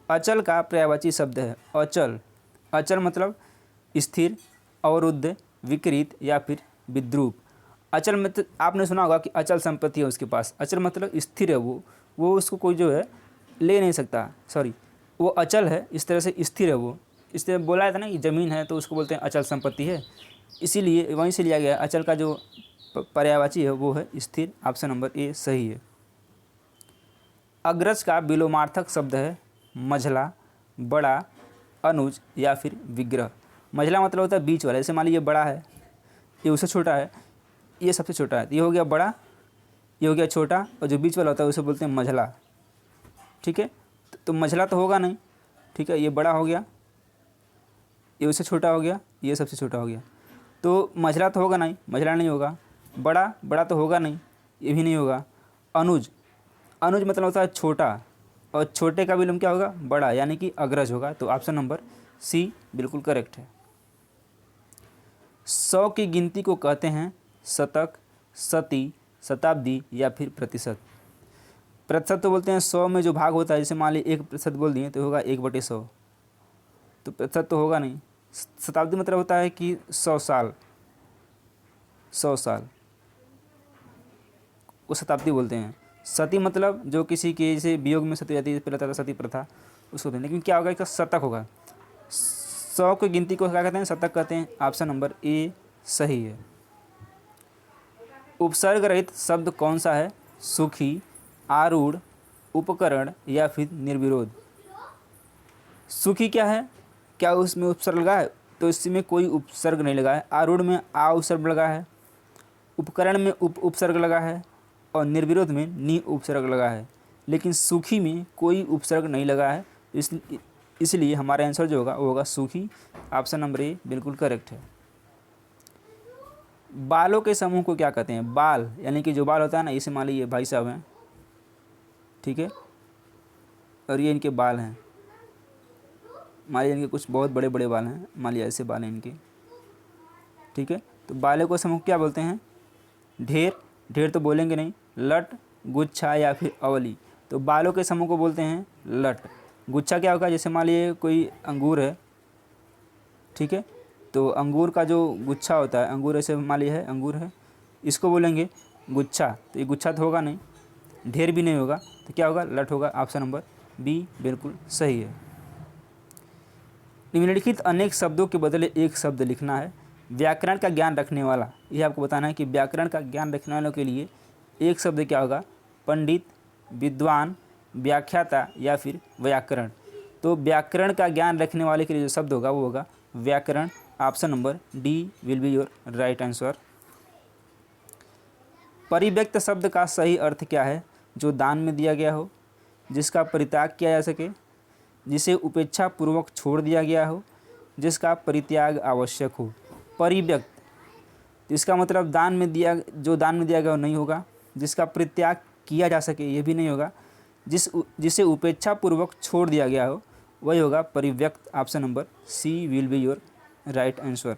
अचल का पर्यायवाची शब्द है अचल। अचल मतलब स्थिर, अवरुद्ध, विकृत या फिर विद्रूप। अचल मतलब आपने सुना होगा कि अचल संपत्ति है उसके पास। अचल मतलब स्थिर है, वो उसको कोई जो है ले नहीं सकता, सॉरी वो अचल है, इस तरह से स्थिर है वो। इस तरह बोला था ना कि ज़मीन है तो उसको बोलते हैं अचल संपत्ति है, इसीलिए वहीं से लिया गया। अचल का जो पर्यायवाची है वो है स्थिर। ऑप्शन नंबर ए सही है। अग्रज का विलोमार्थक शब्द है मझला, बड़ा, अनुज या फिर विग्रह। मझला मतलब होता है बीच वाला, जैसे मान लीजिए बड़ा है, ये उससे छोटा है, ये सबसे छोटा है, ये हो गया बड़ा, ये हो गया छोटा, और जो बीच वाला होता है उसे बोलते हैं मझला। ठीक है, तो मझला तो होगा नहीं। ठीक है, ये बड़ा हो गया, ये उससे छोटा हो गया, ये सबसे छोटा हो गया, तो मझला तो होगा नहीं, मझला नहीं होगा। बड़ा, बड़ा तो होगा नहीं, ये भी नहीं होगा। अनुज, अनुज मतलब होता है छोटा, और छोटे का विलोम क्या होगा, बड़ा, यानी कि अग्रज होगा। तो ऑप्शन नंबर सी बिल्कुल करेक्ट है। 100 की गिनती को कहते हैं शतक, सती, शताब्दी या फिर प्रतिशत। प्रतिशत तो बोलते हैं 100 में जो भाग होता है, जैसे मान लीजिए 1% बोल दिए तो होगा 1/100, तो प्रतिशत तो होगा नहीं। शताब्दी मतलब होता है कि 100 साल, 100 साल वो शताब्दी बोलते हैं। सती मतलब जो किसी के जैसे वियोग में सती जाती है, पहले था सती प्रथा, उसको दें, लेकिन क्या होगा, इसका शतक होगा। 100 की गिनती को क्या कहते हैं, शतक कहते हैं। ऑप्शन नंबर ए सही है। उपसर्ग रहित शब्द कौन सा है, सुखी, आरूढ़, उपकरण या फिर निर्विरोध। सुखी क्या है, क्या उसमें उपसर्ग लगा है, तो इसमें कोई उपसर्ग नहीं लगा है। आरूढ़ में आ उपसर्ग लगा है, उपकरण में उपसर्ग लगा है, और निर्विरोध में नी उपसर्ग लगा है, लेकिन सुखी में कोई उपसर्ग नहीं लगा है। इसलिए हमारा आंसर जो होगा वो होगा सुखी। ऑप्शन नंबर ए बिल्कुल करेक्ट है। बालों के समूह को क्या कहते हैं, बाल यानी कि जो बाल होता है ना, इसे मान लीजिए भाई साहब हैं, ठीक है, और ये इनके बाल हैं, मान लीजिए इनके कुछ बहुत बड़े बड़े बाल हैं, मान लीजिए ऐसे बाल हैं इनके, ठीक है, तो बालों को समूह क्या बोलते हैं, ढेर, ढेर तो बोलेंगे नहीं, लट, गुच्छा या फिर अवली। तो बालों के समूह को बोलते हैं लट। गुच्छा क्या होगा, जैसे मान लीजिए कोई अंगूर है, ठीक है, तो अंगूर का जो गुच्छा होता है, अंगूर ऐसे मान लीजिए है, अंगूर है, इसको बोलेंगे गुच्छा, तो ये गुच्छा तो होगा नहीं, ढेर भी नहीं होगा, तो क्या होगा, लट होगा। ऑप्शन नंबर बी बिल्कुल सही है। निम्नलिखित अनेक शब्दों के बदले एक शब्द लिखना है। व्याकरण का ज्ञान रखने वाला, ये आपको बताना है कि व्याकरण का ज्ञान रखने वालों के लिए एक शब्द क्या होगा, पंडित, विद्वान, व्याख्याता या फिर व्याकरण। तो व्याकरण का ज्ञान रखने वाले के लिए जो शब्द होगा वो होगा व्याकरण। Option number D will be your right answer. परिव्यक्त शब्द का सही अर्थ क्या है, जो दान में दिया गया हो, जिसका परित्याग किया जा सके, जिसे उपेक्षा पूर्वक छोड़ दिया गया हो, जिसका परित्याग आवश्यक हो। परिव्यक्त, इसका मतलब दान में दिया, जो दान में दिया गया वो नहीं होगा, जिसका परित्याग किया जा सके ये भी नहीं होगा, जिसे उपेक्षा पूर्वक छोड़ दिया गया हो वही होगा परिव्यक्त। Option number C will be your right answer.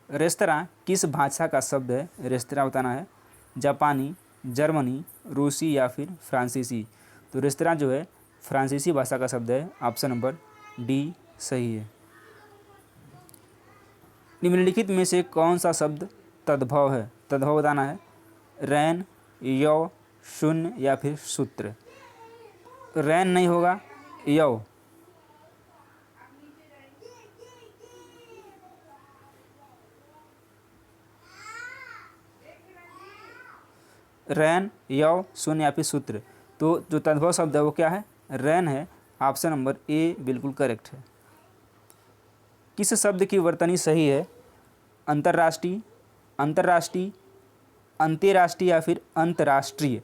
Restaurant किस भाषा का शब्द है, रेस्तरां बताना है, जापानी, जर्मनी, रूसी या फिर फ्रांसीसी। तो रेस्तरां जो है फ्रांसीसी भाषा का शब्द है। ऑप्शन नंबर डी सही है। निम्नलिखित में से कौन सा शब्द तद्भव है, तद्भव बताना है, रैन, यौ, शून्य या फिर सूत्र। रैन नहीं होगा, यौ, रैन, यौ, शून्य या फिर सूत्र। तो जो तद्भव शब्द है वो क्या है, रैन है। ऑप्शन नंबर ए बिल्कुल करेक्ट है। किस शब्द की वर्तनी सही है, अंतर्राष्ट्रीय, अंतर्राष्ट्रीय, अंतर्राष्ट्रीय या फिर अंतर्राष्ट्रीय।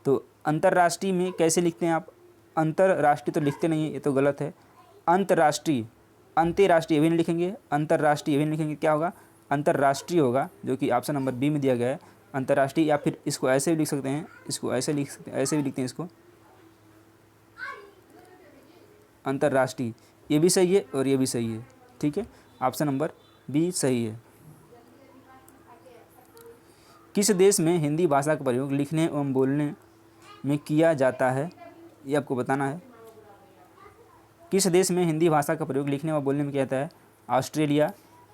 तो अंतर्राष्ट्रीय में कैसे लिखते हैं आप, अंतर्राष्ट्रीय तो लिखते नहीं है, ये तो गलत है। अंतर्राष्ट्रीय, अंतर्राष्ट्रीय भी नहीं लिखेंगे, अंतर्राष्ट्रीय भी नहीं लिखेंगे, क्या होगा, अंतर्राष्ट्रीय होगा, जो कि ऑप्शन नंबर बी में दिया गया है अंतर्राष्ट्रीय। या फिर इसको ऐसे भी लिख सकते हैं, इसको ऐसे लिख सकते हैं, ऐसे भी लिखते हैं इसको, अंतर्राष्ट्रीय, ये भी सही है और ये भी सही है, ठीक है, ऑप्शन नंबर बी सही है। किस देश में हिंदी भाषा का प्रयोग लिखने एवं बोलने में किया जाता है, ये आपको बताना है। किस देश में हिंदी भाषा का प्रयोग लिखने व बोलने में किया जाता है? ऑस्ट्रेलिया,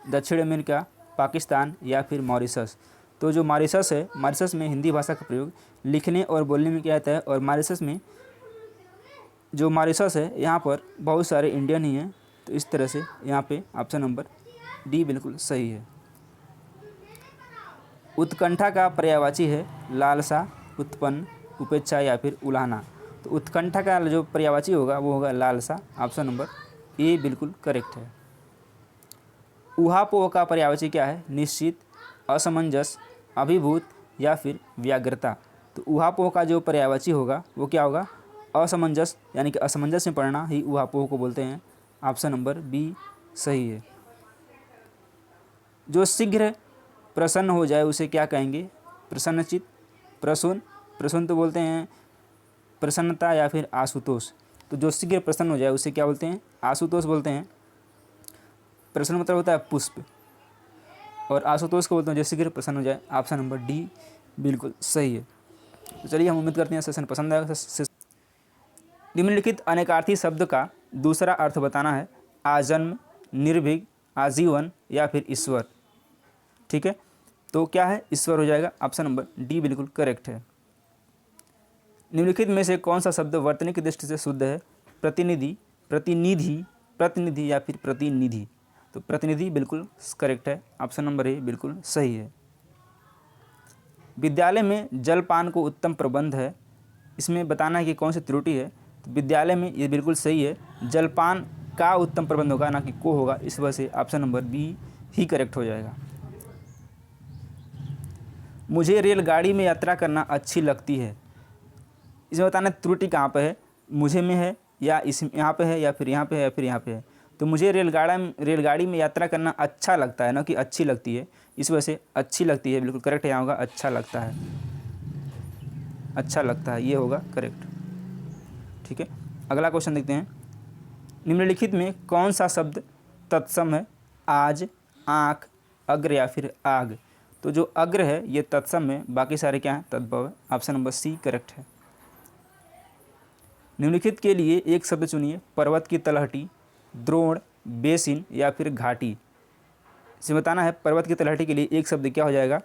दक्षिण अमेरिका, पाकिस्तान या फिर मॉरिशस। तो जो मॉरिशस है, मॉरिशस में हिंदी भाषा का प्रयोग लिखने और बोलने में किया जाता है। और मॉरिशस में जो मॉरिशस है यहाँ पर बहुत सारे इंडियन ही हैं, तो इस तरह से यहाँ पे ऑप्शन नंबर डी बिल्कुल सही है। उत्कंठा का पर्यायवाची है लालसा, उत्पन्न, उपेक्षा या फिर उलाहना। तो उत्कंठा का जो पर्यायवाची होगा वो होगा लालसा। ऑप्शन नंबर ए बिल्कुल करेक्ट है। ऊहापोह का पर्यायवाची क्या है? निश्चित, असमंजस, अभिभूत या फिर व्याग्रता। तो ऊहापोह का जो पर्यायवाची होगा वो क्या होगा? असमंजस, यानी कि असमंजस में पड़ना ही ऊहापोह को बोलते हैं। ऑप्शन नंबर बी सही है। जो शीघ्र प्रसन्न हो जाए उसे क्या कहेंगे? प्रसन्नचित्त, प्रसून, प्रसून तो बोलते हैं प्रसन्नता या फिर आशुतोष। तो जो शीघ्र प्रसन्न हो जाए उसे क्या बोलते हैं? आशुतोष बोलते हैं। प्रसन्न मतलब होता है पुष्प, और आशुतोष को बोलते हैं जो शीघ्र प्रसन्न हो जाए। ऑप्शन नंबर डी बिल्कुल सही है। तो चलिए हम उम्मीद करते हैं सेशन पसंद आएगा। निम्नलिखित अनेकार्थी शब्द का दूसरा अर्थ बताना है। आजन्म, निर्भीक, आजीवन या फिर ईश्वर। ठीक है, तो क्या है? ईश्वर हो जाएगा। ऑप्शन नंबर डी बिल्कुल करेक्ट है। निम्नलिखित में से कौन सा शब्द वर्तनी की दृष्टि से शुद्ध है? प्रतिनिधि, प्रतिनिधि, प्रतिनिधि या फिर प्रतिनिधि। तो प्रतिनिधि बिल्कुल करेक्ट है। ऑप्शन नंबर ए बिल्कुल सही है। विद्यालय में जलपान को उत्तम प्रबंध है, इसमें बताना है कि कौन सी त्रुटि है। तो विद्यालय में ये बिल्कुल सही है, जलपान का उत्तम प्रबंध होगा, ना कि को होगा। इस वजह से ऑप्शन नंबर बी ही करेक्ट हो जाएगा। मुझे रेलगाड़ी में यात्रा करना अच्छी लगती है, इसमें बताना त्रुटि कहाँ पे है? मुझे में है, या इस यहाँ पे है, या फिर यहाँ पे है, या फिर यहाँ पे है। तो मुझे रेलगाड़ी में यात्रा करना अच्छा लगता है, ना कि अच्छी लगती है। इस वजह से अच्छी लगती है बिल्कुल करेक्ट है। यहाँ होगा अच्छा लगता है, अच्छा लगता है, ये होगा करेक्ट। ठीक है, अगला क्वेश्चन देखते हैं। निम्नलिखित में कौन सा शब्द तत्सम है? आज, आँख, अग्र या फिर आग। तो जो अग्र है ये तत्सम है, बाकी सारे क्या हैं? तद्भव है। ऑप्शन नंबर सी करेक्ट है। निम्नलिखित के लिए एक शब्द चुनिए। पर्वत की तलहटी, द्रोण, बेसिन या फिर घाटी। इसे बताना है पर्वत की तलहटी के लिए एक शब्द क्या हो जाएगा?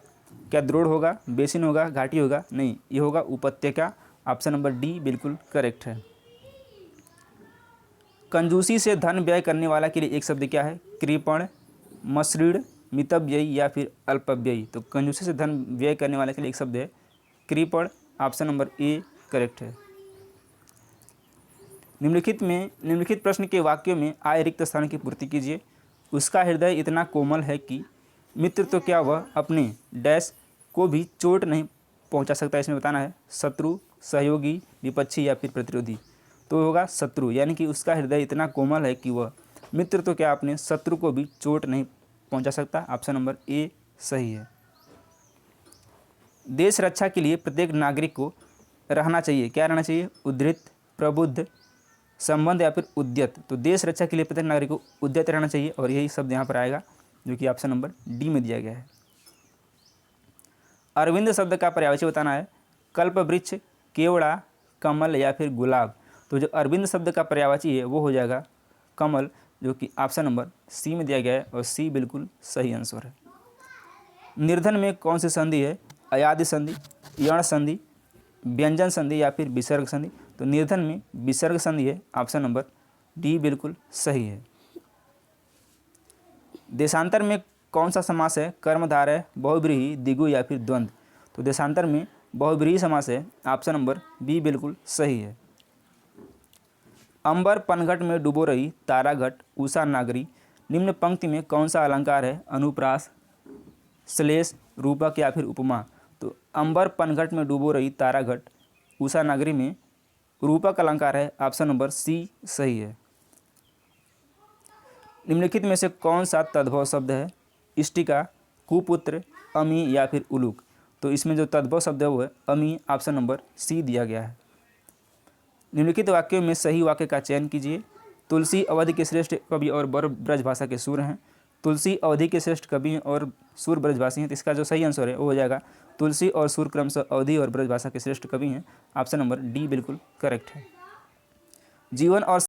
क्या द्रोण होगा, बेसिन होगा, घाटी होगा? नहीं, ये होगा उपत्यका। ऑप्शन नंबर डी बिल्कुल करेक्ट है। कंजूसी से धन व्यय करने वाला के लिए एक शब्द क्या है? कृपण, मसृण, मितव्ययी या फिर अल्पव्ययी। तो कंजूसी से धन व्यय करने वाले के लिए एक शब्द है कृपण। ऑप्शन नंबर ए करेक्ट है। निम्नलिखित प्रश्न के वाक्यों में आए रिक्त स्थान की पूर्ति कीजिए। उसका हृदय इतना कोमल है कि मित्र तो क्या वह अपने डैश को भी चोट नहीं पहुंचा सकता। इसमें बताना है शत्रु, सहयोगी, विपक्षी या फिर प्रतिरोधी। तो होगा शत्रु, यानी कि उसका हृदय इतना कोमल है कि वह मित्र तो क्या अपने शत्रु को भी चोट नहीं पहुंचा सकता। ऑप्शन नंबर ए सही है। देश रक्षा के लिए प्रत्येक नागरिक को रहना चाहिए, क्या रहना चाहिए? उद्धृत, प्रबुद्ध, संबंध या फिर उद्यत। तो देश रक्षा के लिए प्रत्येक नागरिक को उद्यत रहना चाहिए, और यही शब्द यहाँ पर आएगा जो कि ऑप्शन नंबर डी में दिया गया है। अरविंद शब्द का पर्यायवाची बताना है। कल्प वृक्ष, केवड़ा, कमल या फिर गुलाब। तो जो अरविंद शब्द का पर्यायवाची है वो हो जाएगा कमल, जो कि ऑप्शन नंबर सी में दिया गया है, और सी बिल्कुल सही आंसर है। निर्धन में कौन सी संधि है? अयादि संधि, यण संधि, व्यंजन संधि या फिर विसर्ग संधि। तो निर्धन में विसर्ग संधि है। ऑप्शन नंबर डी बिल्कुल सही है। देशांतर में कौन सा समास है? कर्मधारय, बहुव्रीहि, द्विगु या फिर द्वंद्व। तो देशांतर में बहुव्रीहि समास है। ऑप्शन नंबर बी बिल्कुल सही है। अंबर पनघट में डूबो रही ताराघट, उषा नागरी। निम्न पंक्ति में कौन सा अलंकार है? अनुप्रास, श्लेष, रूपक या फिर उपमा। तो अंबर पनघट में डूबो रही ताराघट, उषा नागरी में रूपक अलंकार है। ऑप्शन नंबर सी सही है। निम्नलिखित में से कौन सा तद्भव शब्द है? इष्टिका, कुपुत्र, अमी या फिर उलूक। तो इसमें जो तद्भव शब्द है वो है अमी। ऑप्शन नंबर सी दिया गया है। निम्नलिखित वाक्यों में सही वाक्य का चयन कीजिए। तुलसी अवधि के श्रेष्ठ कवि और ब्रजभाषा के सूर हैं। तुलसी अवधि के श्रेष्ठ कवि हैं और सूर ब्रजभाषी हैं। तो इसका जो सही आंसर है वो हो जाएगा तुलसी और सूर क्रमशः अवधि और ब्रजभाषा के श्रेष्ठ कवि हैं। ऑप्शन नंबर डी बिल्कुल करेक्ट है। जीवन और